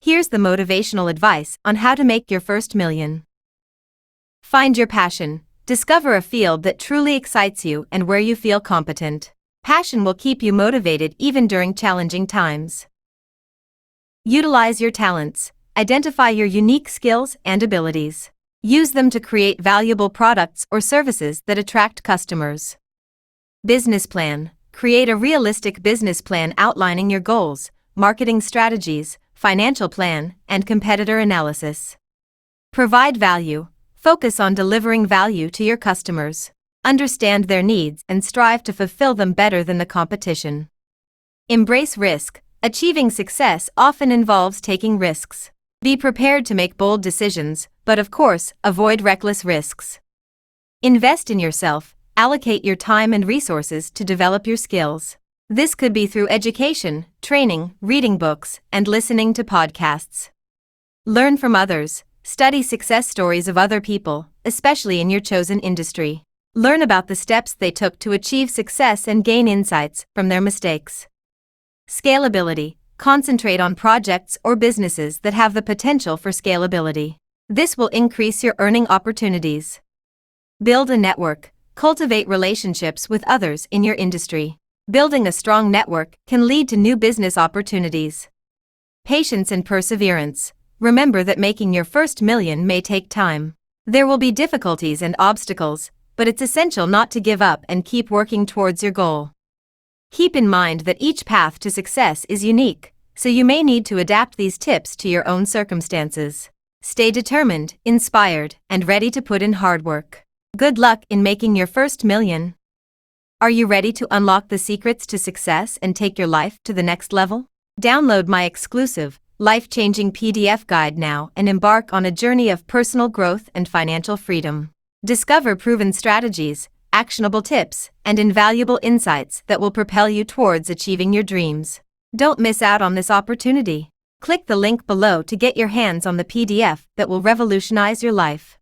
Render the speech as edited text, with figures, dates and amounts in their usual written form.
Here's the motivational advice on how to make your first million. Find your passion. Discover a field that truly excites you and where you feel competent. Passion will keep you motivated even during challenging times. Utilize your talents. Identify your unique skills and abilities. Use them to create valuable products or services that attract customers. Business plan. Create a realistic business plan outlining your goals, marketing strategies, financial plan, and competitor analysis. Provide value. Focus on delivering value to your customers. Understand their needs and strive to fulfill them better than the competition. Embrace risk. Achieving success often involves taking risks. Be prepared to make bold decisions, but of course, avoid reckless risks. Invest in yourself. Allocate your time and resources to develop your skills. This could be through education, training, reading books, and listening to podcasts. Learn from others. Study success stories of other people, especially in your chosen industry. Learn about the steps they took to achieve success and gain insights from their mistakes. Scalability. Concentrate on projects or businesses that have the potential for scalability. This will increase your earning opportunities. Build a network. Cultivate relationships with others in your industry. Building a strong network can lead to new business opportunities. Patience and perseverance. Remember that making your first million may take time. There will be difficulties and obstacles, but it's essential not to give up and keep working towards your goal. Keep in mind that each path to success is unique, so you may need to adapt these tips to your own circumstances. Stay determined, inspired, and ready to put in hard work. Good luck in making your first million. Are you ready to unlock the secrets to success and take your life to the next level? Download my exclusive, life-changing PDF guide now and embark on a journey of personal growth and financial freedom. Discover proven strategies, actionable tips, and invaluable insights that will propel you towards achieving your dreams. Don't miss out on this opportunity. Click the link below to get your hands on the PDF that will revolutionize your life.